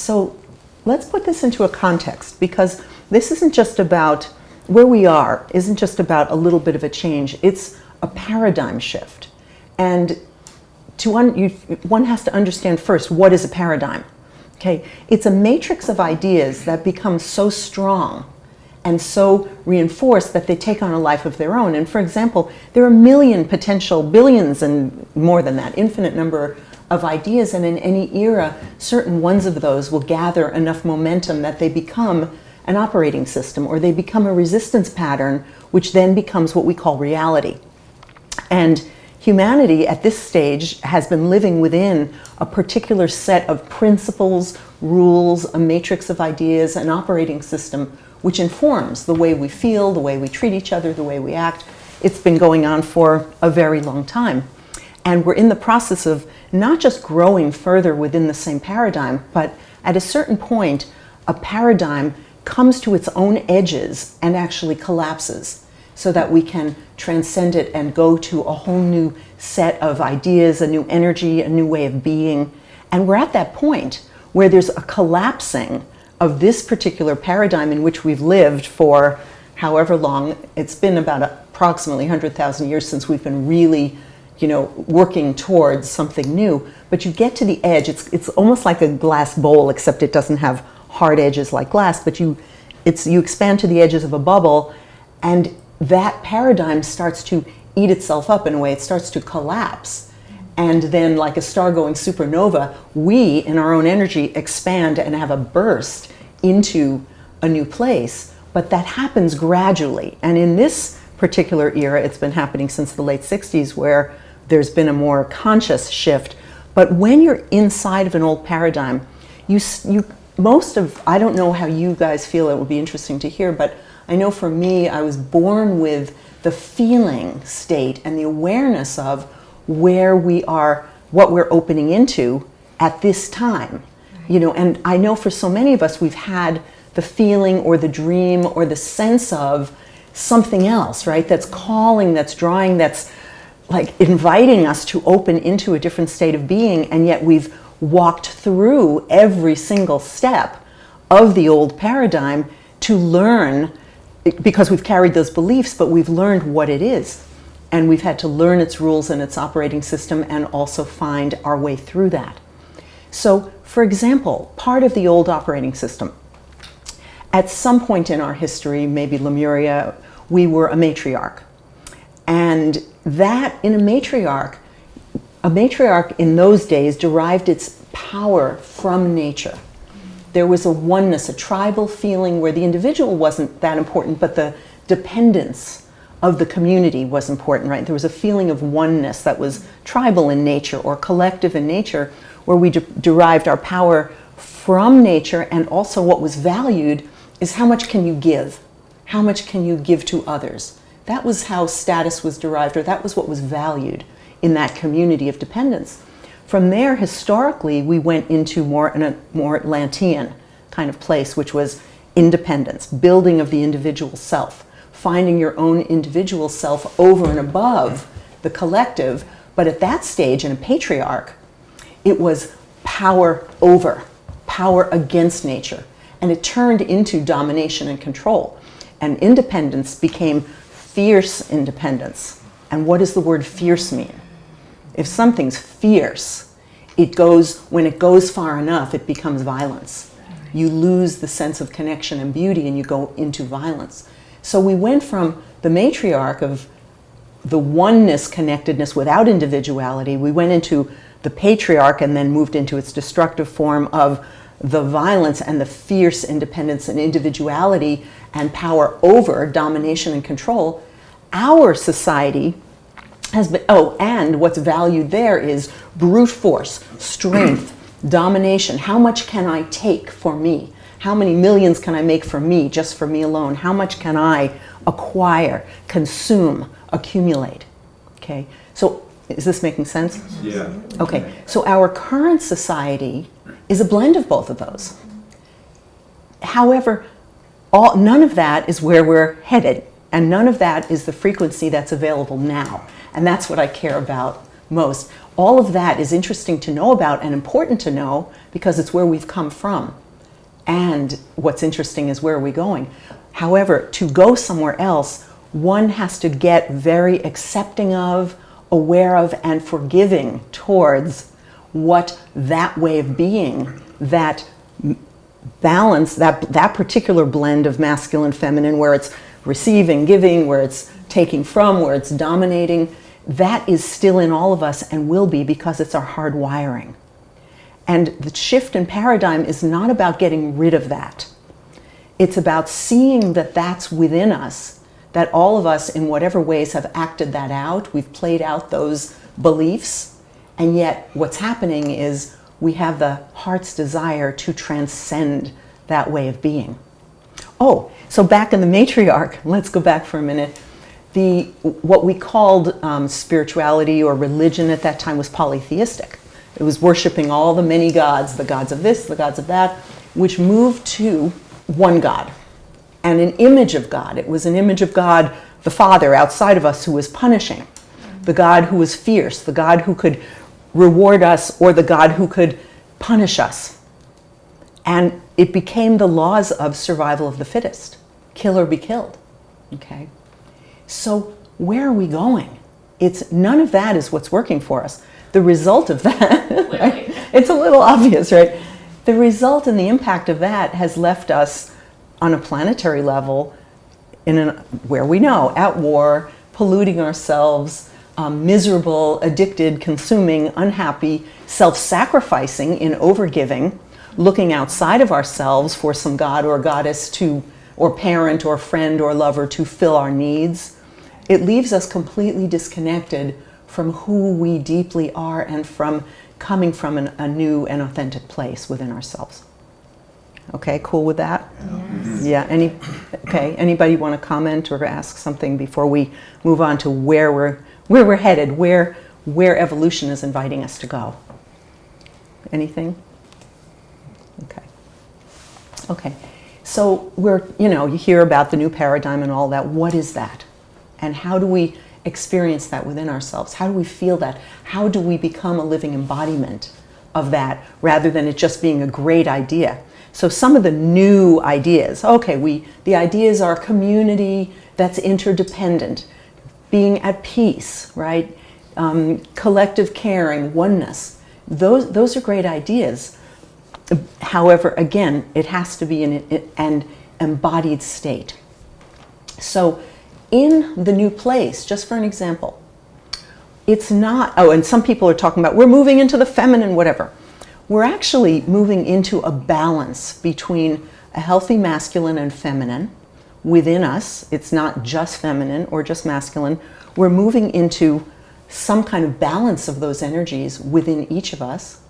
So let's put this into a context, because this isn't just about where we are, isn't just about a little bit of a change. It's a paradigm shift. And one has to understand first, what is a paradigm? Okay, it's a matrix of ideas that become so strong and so reinforced that they take on a life of their own. And for example, there are a million potential, billions and more than that, infinite number of ideas, and in any era, certain ones of those will gather enough momentum that they become an operating system, or they become a resistance pattern, which then becomes what we call reality. And humanity at this stage has been living within a particular set of principles, rules, a matrix of ideas, an operating system, which informs the way we feel, the way we treat each other, the way we act. It's been going on for a very long time. And we're in the process of not just growing further within the same paradigm, but at a certain point, a paradigm comes to its own edges and actually collapses, so that we can transcend it and go to a whole new set of ideas, a new energy, a new way of being. And we're at that point where there's a collapsing of this particular paradigm in which we've lived for however long. It's been about approximately 100,000 years since we've been really, working towards something new. But you get to the edge. It's almost like a glass bowl, except it doesn't have hard edges like glass, but you expand to the edges of a bubble, and that paradigm starts to eat itself up in a way. It starts to collapse. And then, like a star going supernova, we, in our own energy, expand and have a burst into a new place. But that happens gradually. And in this particular era, it's been happening since the late 60s, where there's been a more conscious shift. But when you're inside of an old paradigm, I don't know how you guys feel, it would be interesting to hear, but I know for me, I was born with the feeling state and the awareness of where we are, what we're opening into at this time. And I know for so many of us, we've had the feeling or the dream or the sense of something else, right? That's calling, that's drawing, that's like inviting us to open into a different state of being, and yet we've walked through every single step of the old paradigm to learn, because we've carried those beliefs, but we've learned what it is. And we've had to learn its rules and its operating system, and also find our way through that. So, for example, part of the old operating system, at some point in our history, maybe Lemuria, we were a matriarch. And that, in a matriarch in those days derived its power from nature. There was a oneness, a tribal feeling where the individual wasn't that important, but the dependence of the community was important, right? There was a feeling of oneness that was tribal in nature or collective in nature, where we derived our power from nature, and also what was valued is how much can you give? How much can you give to others? That was how status was derived, or that was what was valued in that community of dependence. From there, historically, we went into a more Atlantean kind of place, which was independence, building of the individual self, finding your own individual self over and above the collective. But at that stage, in a patriarch, it was power over, power against nature. And it turned into domination and control. And independence became fierce independence. And what does the word fierce mean? If something's fierce, when it goes far enough, it becomes violence. You lose the sense of connection and beauty, and you go into violence. So we went from the matriarch of the oneness, connectedness without individuality, we went into the patriarch, and then moved into its destructive form of the violence and the fierce independence and individuality and power over domination and control. Our society has been, and what's valued there is brute force, strength, domination. How much can I take for me? How many millions can I make for me, just for me alone? How much can I acquire, consume, accumulate? Okay, so is this making sense? Yeah. Okay, so our current society is a blend of both of those. However, none of that is where we're headed, and none of that is the frequency that's available now. And that's what I care about most. All of that is interesting to know about and important to know because it's where we've come from. And what's interesting is where are we going. However, to go somewhere else, one has to get very accepting of, aware of, and forgiving towards what that way of being, that balance, that particular blend of masculine, feminine, where it's receiving, giving, where it's taking from, where it's dominating, that is still in all of us and will be because it's our hard wiring. And the shift in paradigm is not about getting rid of that. It's about seeing that that's within us, that all of us in whatever ways have acted that out. We've played out those beliefs. And yet what's happening is we have the heart's desire to transcend that way of being. Oh, so back in the matriarch, let's go back for a minute. What we called spirituality or religion at that time was polytheistic. It was worshiping all the many gods, the gods of this, the gods of that, which moved to one God and an image of God. It was an image of God, the Father outside of us who was punishing, the God who was fierce, the God who could reward us, or the God who could punish us. And it became the laws of survival of the fittest, kill or be killed. Okay? So where are we going? None of that is what's working for us. The result of that, right? It's a little obvious, right? The result and the impact of that has left us on a planetary level where we know, at war, polluting ourselves, miserable, addicted, consuming, unhappy, self-sacrificing in overgiving, looking outside of ourselves for some god or goddess or parent or friend or lover to fill our needs. It leaves us completely disconnected from who we deeply are and from coming from a new and authentic place within ourselves. Okay, cool with that? Yes. Yeah, anybody want to comment or ask something before we move on to where we're headed, where evolution is inviting us to go? Anything? Okay. So you hear about the new paradigm and all that. What is that? And how do we experience that within ourselves? How do we feel that? How do we become a living embodiment of that rather than it just being a great idea? So some of the new ideas, the ideas are community that's interdependent, being at peace, right? Collective caring, oneness. Those are great ideas. However, again, it has to be an embodied state. So in the new place, just for an example, it's not, and some people are talking about, we're moving into the feminine, whatever. We're actually moving into a balance between a healthy masculine and feminine within us. It's not just feminine or just masculine. We're moving into some kind of balance of those energies within each of us,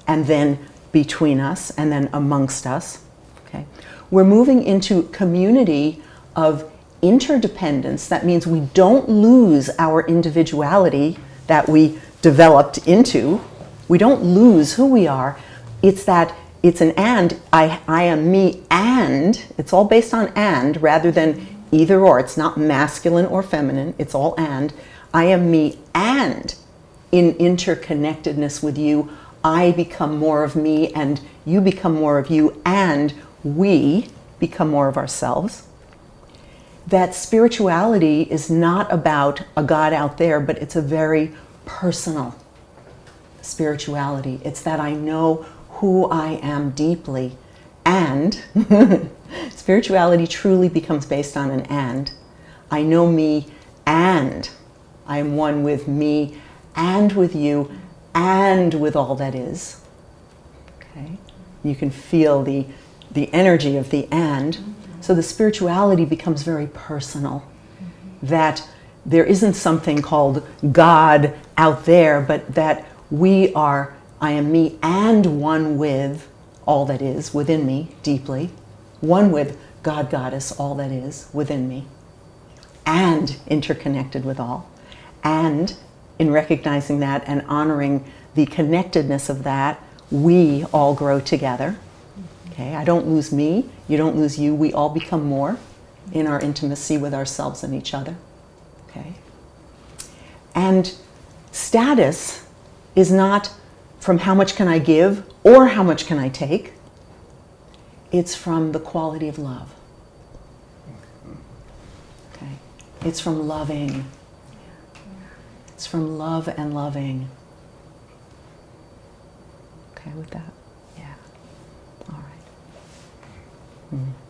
and then between us, and then amongst us. Okay? We're moving into community of interdependence. That means we don't lose our individuality that we developed into. We don't lose who we are. It's an and. I am me and. It's all based on and rather than either or. It's not masculine or feminine. It's all and. I am me and in interconnectedness with you. I become more of me and you become more of you and we become more of ourselves. That spirituality is not about a God out there, but it's a very personal spirituality. It's that I know who I am deeply, and spirituality truly becomes based on an and. I know me and I am one with me and with you and with all that is. Okay? You can feel the energy of the and. So the spirituality becomes very personal. That there isn't something called God out there, but that I am me and one with all that is within me deeply, one with God, Goddess, all that is within me, and interconnected with all. And in recognizing that and honoring the connectedness of that, we all grow together. Okay, I don't lose me, you don't lose you, we all become more in our intimacy with ourselves and each other. Okay? And status is not from how much can I give or how much can I take. It's from the quality of love. Okay? It's from loving. It's from love and loving. Okay with that? Yeah. All right. Mm.